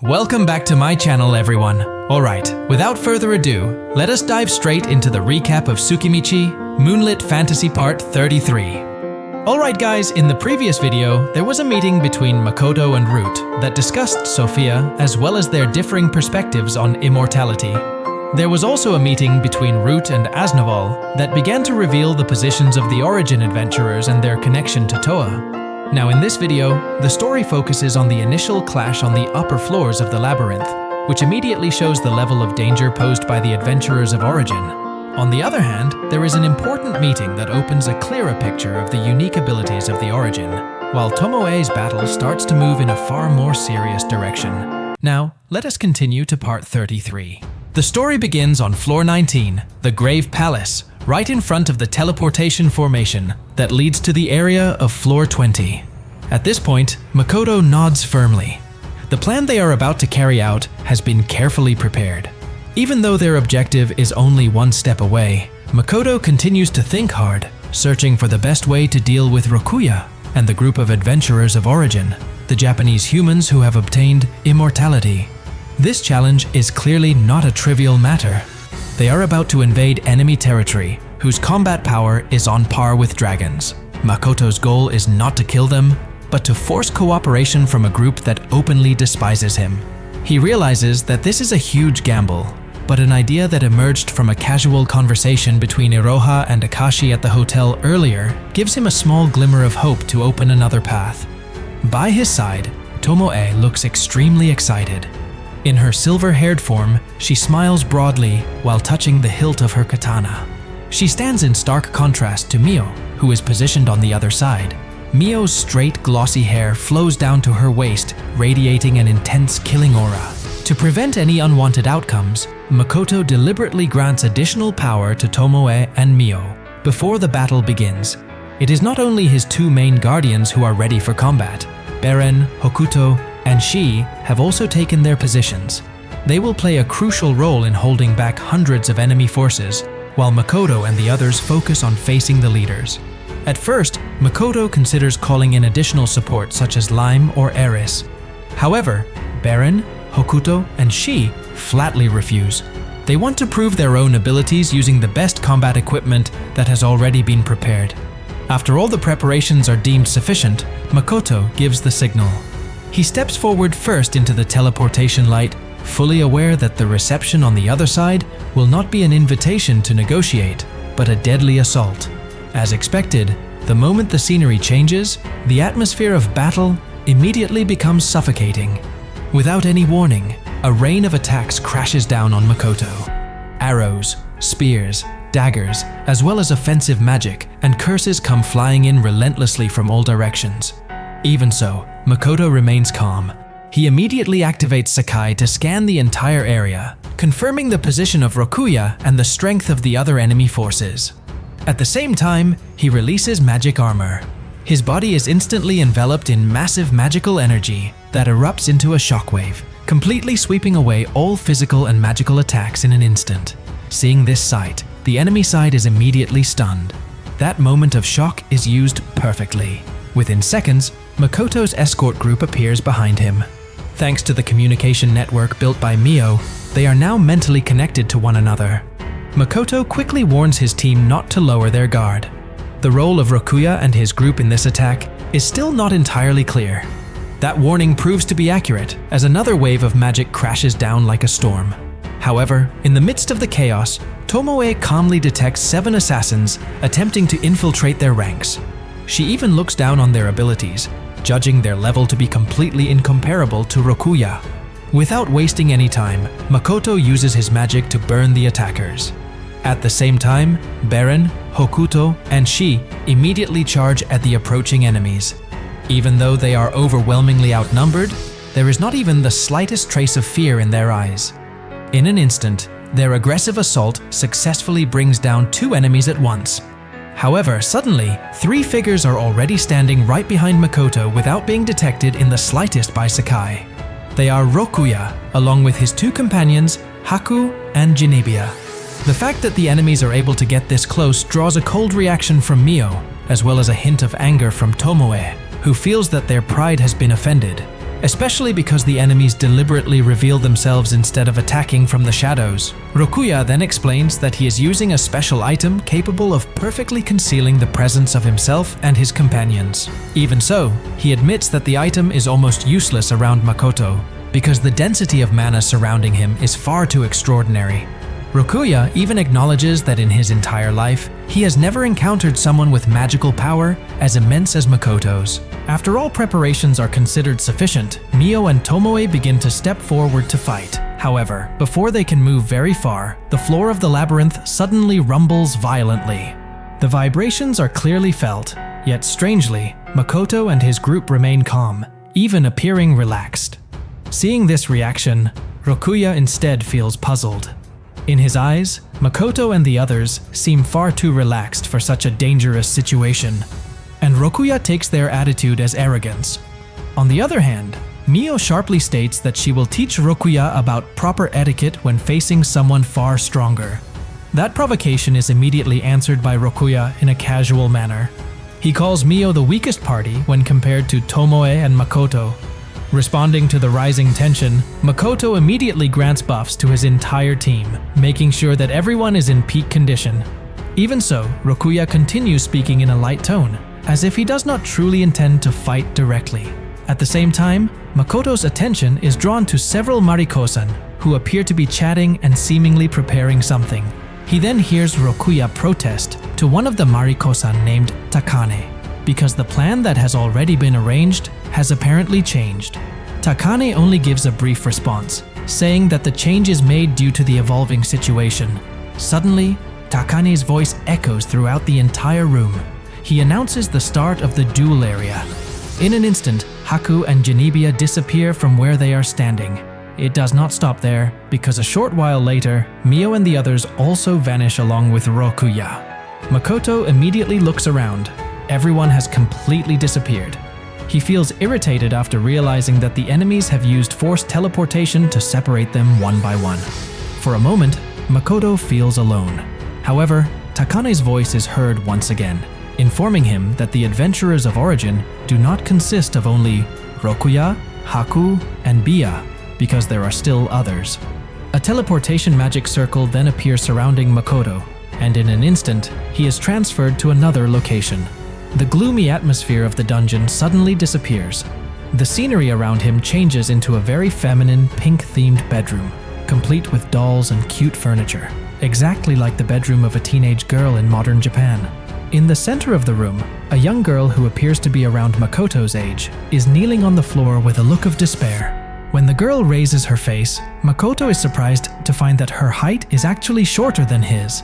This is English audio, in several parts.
Welcome back to my channel, everyone. Alright, without further ado, let us dive straight into the recap of TSUKIMICHI, Moonlit Fantasy Part 33. Alright guys, in the previous video, there was a meeting between Makoto and Root that discussed Sophia as well as their differing perspectives on immortality. There was also a meeting between Root and Asnoval that began to reveal the positions of the Origin adventurers and their connection to Toa. Now in this video, the story focuses on the initial clash on the upper floors of the labyrinth, which immediately shows the level of danger posed by the adventurers of Origin. On the other hand, there is an important meeting that opens a clearer picture of the unique abilities of the Origin, while Tomoe's battle starts to move in a far more serious direction. Now, let us continue to part 33. The story begins on floor 19, the Grave Palace, right in front of the teleportation formation that leads to the area of floor 20. At this point, Makoto nods firmly. The plan they are about to carry out has been carefully prepared. Even though their objective is only one step away, Makoto continues to think hard, searching for the best way to deal with Rokuya and the group of adventurers of Origin, the Japanese humans who have obtained immortality. This challenge is clearly not a trivial matter. They are about to invade enemy territory, whose combat power is on par with dragons. Makoto's goal is not to kill them, but to force cooperation from a group that openly despises him. He realizes that this is a huge gamble, but an idea that emerged from a casual conversation between Iroha and Akashi at the hotel earlier gives him a small glimmer of hope to open another path. By his side, Tomoe looks extremely excited. In her silver-haired form, she smiles broadly while touching the hilt of her katana. She stands in stark contrast to Mio, who is positioned on the other side. Mio's straight, glossy hair flows down to her waist, radiating an intense killing aura. To prevent any unwanted outcomes, Makoto deliberately grants additional power to Tomoe and Mio before the battle begins. It is not only his two main guardians who are ready for combat. Beren, Hokuto, and Shii have also taken their positions. They will play a crucial role in holding back hundreds of enemy forces, while Makoto and the others focus on facing the leaders. At first, Makoto considers calling in additional support such as Lime or Eris. However, Beren, Hokuto, and Shii flatly refuse. They want to prove their own abilities using the best combat equipment that has already been prepared. After all the preparations are deemed sufficient, Makoto gives the signal. He steps forward first into the teleportation light, fully aware that the reception on the other side will not be an invitation to negotiate, but a deadly assault. As expected, the moment the scenery changes, the atmosphere of battle immediately becomes suffocating. Without any warning, a rain of attacks crashes down on Makoto. Arrows, spears, daggers, as well as offensive magic and curses come flying in relentlessly from all directions. Even so, Makoto remains calm. He immediately activates Sakai to scan the entire area, confirming the position of Rokuya and the strength of the other enemy forces. At the same time, he releases magic armor. His body is instantly enveloped in massive magical energy that erupts into a shockwave, completely sweeping away all physical and magical attacks in an instant. Seeing this sight, the enemy side is immediately stunned. That moment of shock is used perfectly. Within seconds, Makoto's escort group appears behind him. Thanks to the communication network built by Mio, they are now mentally connected to one another. Makoto quickly warns his team not to lower their guard. The role of Rokuya and his group in this attack is still not entirely clear. That warning proves to be accurate, as another wave of magic crashes down like a storm. However, in the midst of the chaos, Tomoe calmly detects 7 assassins attempting to infiltrate their ranks. She even looks down on their abilities, judging their level to be completely incomparable to Rokuya. Without wasting any time, Makoto uses his magic to burn the attackers. At the same time, Beren, Hokuto, and Shii immediately charge at the approaching enemies. Even though they are overwhelmingly outnumbered, there is not even the slightest trace of fear in their eyes. In an instant, their aggressive assault successfully brings down 2 enemies at once. However, suddenly, 3 figures are already standing right behind Makoto without being detected in the slightest by Sakai. They are Rokuya, along with his 2 companions, Haku and Bia. The fact that the enemies are able to get this close draws a cold reaction from Mio, as well as a hint of anger from Tomoe, who feels that their pride has been offended. especially because the enemies deliberately reveal themselves instead of attacking from the shadows. Rokuya then explains that he is using a special item capable of perfectly concealing the presence of himself and his companions. Even so, he admits that the item is almost useless around Makoto, because the density of mana surrounding him is far too extraordinary. Rokuya even acknowledges that in his entire life, he has never encountered someone with magical power as immense as Makoto's. After all preparations are considered sufficient, Mio and Tomoe begin to step forward to fight. However, before they can move very far, the floor of the labyrinth suddenly rumbles violently. The vibrations are clearly felt, yet strangely, Makoto and his group remain calm, even appearing relaxed. Seeing this reaction, Rokuya instead feels puzzled. In his eyes, Makoto and the others seem far too relaxed for such a dangerous situation, and Rokuya takes their attitude as arrogance. On the other hand, Mio sharply states that she will teach Rokuya about proper etiquette when facing someone far stronger. That provocation is immediately answered by Rokuya in a casual manner. He calls Mio the weakest party when compared to Tomoe and Makoto. Responding to the rising tension, Makoto immediately grants buffs to his entire team, making sure that everyone is in peak condition. Even so, Rokuya continues speaking in a light tone, as if he does not truly intend to fight directly. At the same time, Makoto's attention is drawn to several Marikosan, who appear to be chatting and seemingly preparing something. He then hears Rokuya protest to one of the Marikosan named Takane, because the plan that has already been arranged has apparently changed. Takane only gives a brief response, saying that the change is made due to the evolving situation. Suddenly, Takane's voice echoes throughout the entire room. He announces the start of the duel area. In an instant, Haku and Bia disappear from where they are standing. It does not stop there, because a short while later, Mio and the others also vanish along with Rokuya. Makoto immediately looks around. Everyone has completely disappeared. He feels irritated after realizing that the enemies have used forced teleportation to separate them one by one. For a moment, Makoto feels alone. However, Takane's voice is heard once again, informing him that the adventurers of origin do not consist of only Rokuya, Haku, and Bia, because there are still others. A teleportation magic circle then appears surrounding Makoto, and in an instant, he is transferred to another location. The gloomy atmosphere of the dungeon suddenly disappears. The scenery around him changes into a very feminine, pink-themed bedroom, complete with dolls and cute furniture, exactly like the bedroom of a teenage girl in modern Japan. In the center of the room, a young girl who appears to be around Makoto's age is kneeling on the floor with a look of despair. When the girl raises her face, Makoto is surprised to find that her height is actually shorter than his.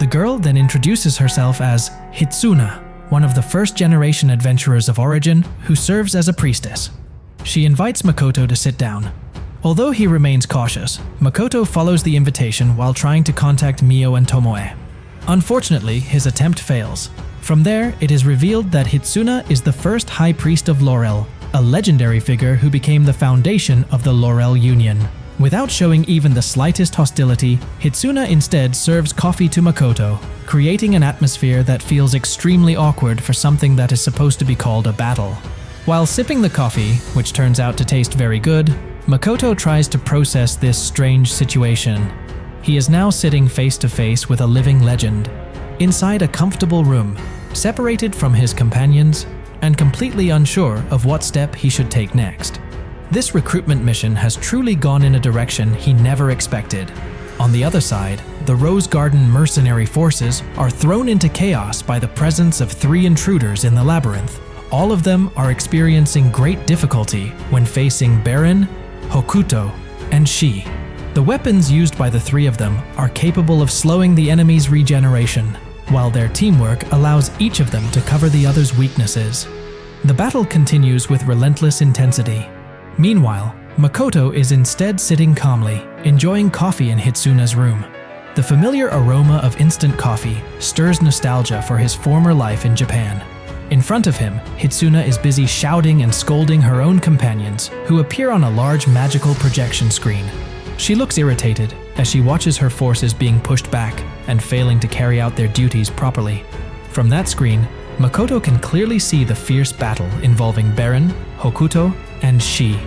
The girl then introduces herself as Hitsuna, one of the first-generation adventurers of origin who serves as a priestess. She invites Makoto to sit down. Although he remains cautious, Makoto follows the invitation while trying to contact Mio and Tomoe. Unfortunately, his attempt fails. From there, it is revealed that Hitsuna is the first High Priest of Laurel, a legendary figure who became the foundation of the Laurel Union. Without showing even the slightest hostility, Hitsuna instead serves coffee to Makoto, creating an atmosphere that feels extremely awkward for something that is supposed to be called a battle. While sipping the coffee, which turns out to taste very good, Makoto tries to process this strange situation. He is now sitting face to face with a living legend, inside a comfortable room, separated from his companions, and completely unsure of what step he should take next. This recruitment mission has truly gone in a direction he never expected. On the other side, the Rose Garden mercenary forces are thrown into chaos by the presence of 3 intruders in the labyrinth. All of them are experiencing great difficulty when facing Beren, Hokuto, and Shii. The weapons used by the 3 of them are capable of slowing the enemy's regeneration, while their teamwork allows each of them to cover the other's weaknesses. The battle continues with relentless intensity. Meanwhile, Makoto is instead sitting calmly, enjoying coffee in Hitsuna's room. The familiar aroma of instant coffee stirs nostalgia for his former life in Japan. In front of him, Hitsuna is busy shouting and scolding her own companions, who appear on a large magical projection screen. She looks irritated as she watches her forces being pushed back and failing to carry out their duties properly. From that screen, Makoto can clearly see the fierce battle involving Beren, Hokuto, and Shii.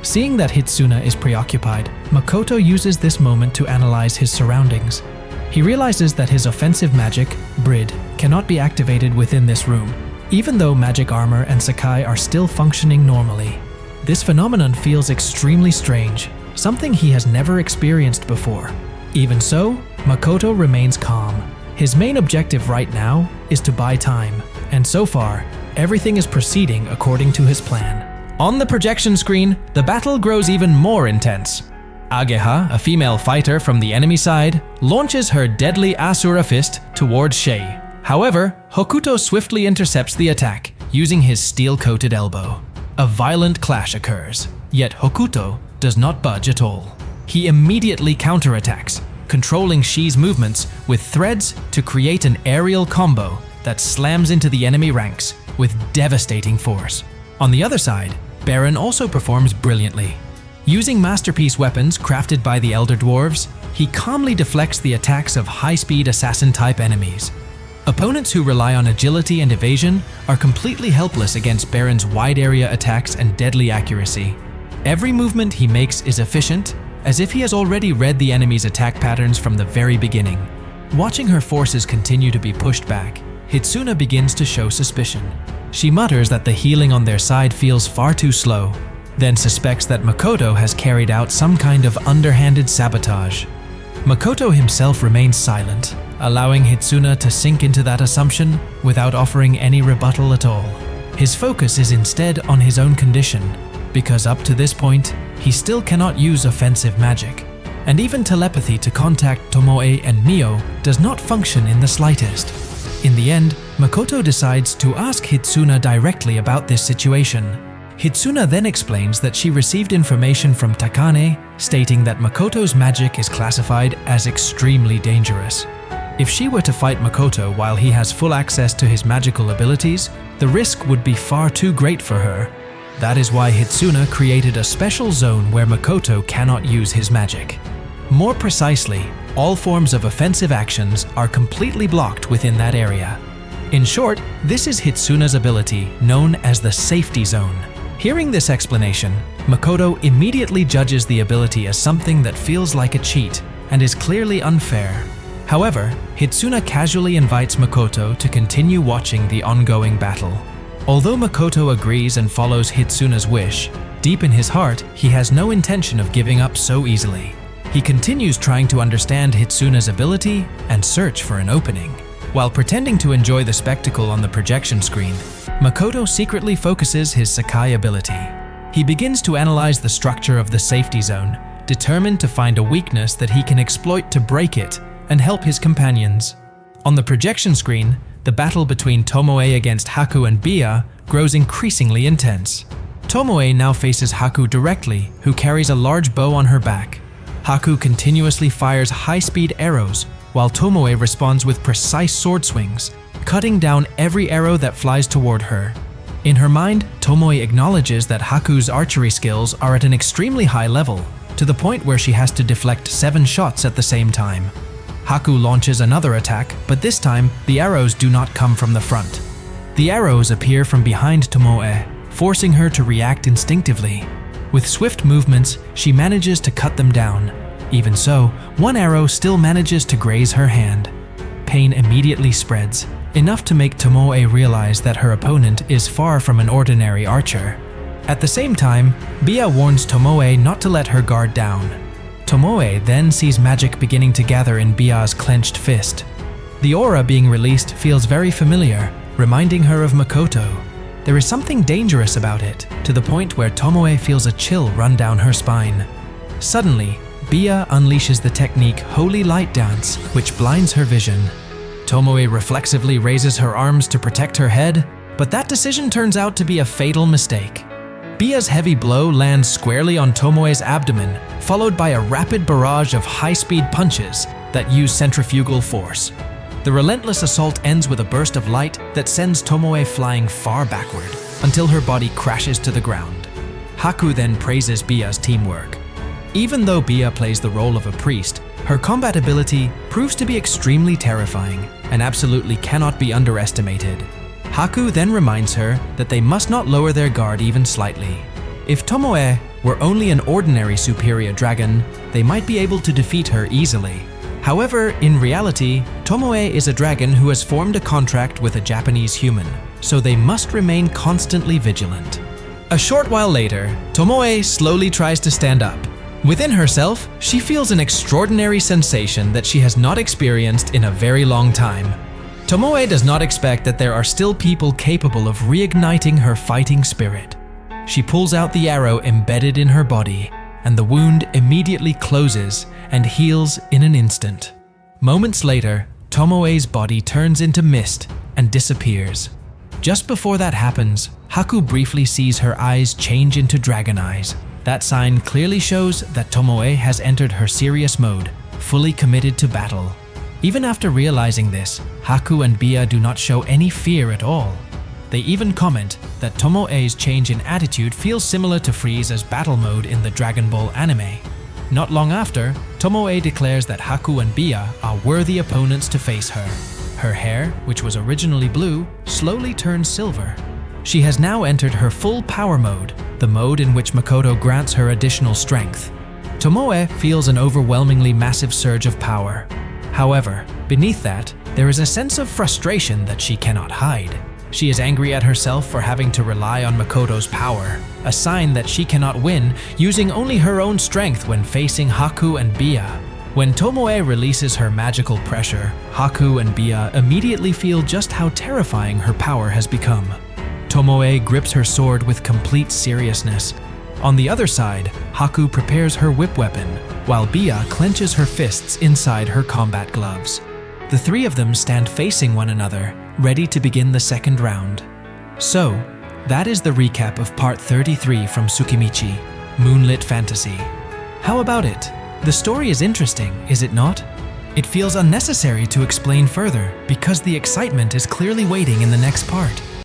Seeing that Hitsuna is preoccupied, Makoto uses this moment to analyze his surroundings. He realizes that his offensive magic, Brid, cannot be activated within this room, even though magic armor and Sakai are still functioning normally. This phenomenon feels extremely strange, something he has never experienced before. Even so, Makoto remains calm. His main objective right now is to buy time, and so far, everything is proceeding according to his plan. On the projection screen, the battle grows even more intense. Ageha, a female fighter from the enemy side, launches her deadly Asura fist towards Shii. However, Hokuto swiftly intercepts the attack, using his steel-coated elbow. A violent clash occurs, yet Hokuto does not budge at all. He immediately counterattacks, controlling Shii's movements with threads to create an aerial combo that slams into the enemy ranks with devastating force. On the other side, Beren also performs brilliantly. Using masterpiece weapons crafted by the Elder Dwarves, he calmly deflects the attacks of high-speed assassin-type enemies. Opponents who rely on agility and evasion are completely helpless against Beren's wide-area attacks and deadly accuracy. Every movement he makes is efficient, as if he has already read the enemy's attack patterns from the very beginning. Watching her forces continue to be pushed back, Hitsuna begins to show suspicion. She mutters that the healing on their side feels far too slow, then suspects that Makoto has carried out some kind of underhanded sabotage. Makoto himself remains silent, allowing Hitsuna to sink into that assumption without offering any rebuttal at all. His focus is instead on his own condition, because up to this point, he still cannot use offensive magic, and even telepathy to contact Tomoe and Mio does not function in the slightest. In the end, Makoto decides to ask Hitsuna directly about this situation. Hitsuna then explains that she received information from Takane stating that Makoto's magic is classified as extremely dangerous. If she were to fight Makoto while he has full access to his magical abilities, the risk would be far too great for her. That is why Hitsuna created a special zone where Makoto cannot use his magic. More precisely, all forms of offensive actions are completely blocked within that area. In short, this is Hitsuna's ability, known as the safety zone. Hearing this explanation, Makoto immediately judges the ability as something that feels like a cheat and is clearly unfair. However, Hitsuna casually invites Makoto to continue watching the ongoing battle. Although Makoto agrees and follows Hitsuna's wish, deep in his heart, he has no intention of giving up so easily. He continues trying to understand Hitsuna's ability and search for an opening. While pretending to enjoy the spectacle on the projection screen, Makoto secretly focuses his Sakai ability. He begins to analyze the structure of the safety zone, determined to find a weakness that he can exploit to break it and help his companions. On the projection screen, the battle between Tomoe against Haku and Bia grows increasingly intense. Tomoe now faces Haku directly, who carries a large bow on her back. Haku continuously fires high-speed arrows, while Tomoe responds with precise sword swings, cutting down every arrow that flies toward her. In her mind, Tomoe acknowledges that Haku's archery skills are at an extremely high level, to the point where she has to deflect 7 shots at the same time. Haku launches another attack, but this time, the arrows do not come from the front. The arrows appear from behind Tomoe, forcing her to react instinctively. With swift movements, she manages to cut them down. Even so, one arrow still manages to graze her hand. Pain immediately spreads, enough to make Tomoe realize that her opponent is far from an ordinary archer. At the same time, Bia warns Tomoe not to let her guard down. Tomoe then sees magic beginning to gather in Bia's clenched fist. The aura being released feels very familiar, reminding her of Makoto. There is something dangerous about it, to the point where Tomoe feels a chill run down her spine. Suddenly, Bia unleashes the technique Holy Light Dance, which blinds her vision. Tomoe reflexively raises her arms to protect her head, but that decision turns out to be a fatal mistake. Bia's heavy blow lands squarely on Tomoe's abdomen, followed by a rapid barrage of high-speed punches that use centrifugal force. The relentless assault ends with a burst of light that sends Tomoe flying far backward until her body crashes to the ground. Haku then praises Bia's teamwork. Even though Bia plays the role of a priest, her combat ability proves to be extremely terrifying and absolutely cannot be underestimated. Haku then reminds her that they must not lower their guard even slightly. If Tomoe were only an ordinary superior dragon, they might be able to defeat her easily. However, in reality, Tomoe is a dragon who has formed a contract with a Japanese human, so they must remain constantly vigilant. A short while later, Tomoe slowly tries to stand up. Within herself, she feels an extraordinary sensation that she has not experienced in a very long time. Tomoe does not expect that there are still people capable of reigniting her fighting spirit. She pulls out the arrow embedded in her body, and the wound immediately closes and heals in an instant. Moments later, Tomoe's body turns into mist and disappears. Just before that happens, Haku briefly sees her eyes change into dragon eyes. That sign clearly shows that Tomoe has entered her serious mode, fully committed to battle. Even after realizing this, Haku and Bia do not show any fear at all. They even comment that Tomoe's change in attitude feels similar to Frieza's battle mode in the Dragon Ball anime. Not long after, Tomoe declares that Haku and Bia are worthy opponents to face her. Her hair, which was originally blue, slowly turns silver. She has now entered her full power mode, the mode in which Makoto grants her additional strength. Tomoe feels an overwhelmingly massive surge of power. However, beneath that, there is a sense of frustration that she cannot hide. She is angry at herself for having to rely on Makoto's power, a sign that she cannot win using only her own strength when facing Haku and Bia. When Tomoe releases her magical pressure, Haku and Bia immediately feel just how terrifying her power has become. Tomoe grips her sword with complete seriousness. On the other side, Haku prepares her whip weapon, while Bia clenches her fists inside her combat gloves. The three of them stand facing one another, ready to begin the second round. So, that is the recap of part 33 from Tsukimichi, Moonlit Fantasy. How about it? The story is interesting, is it not? It feels unnecessary to explain further because the excitement is clearly waiting in the next part.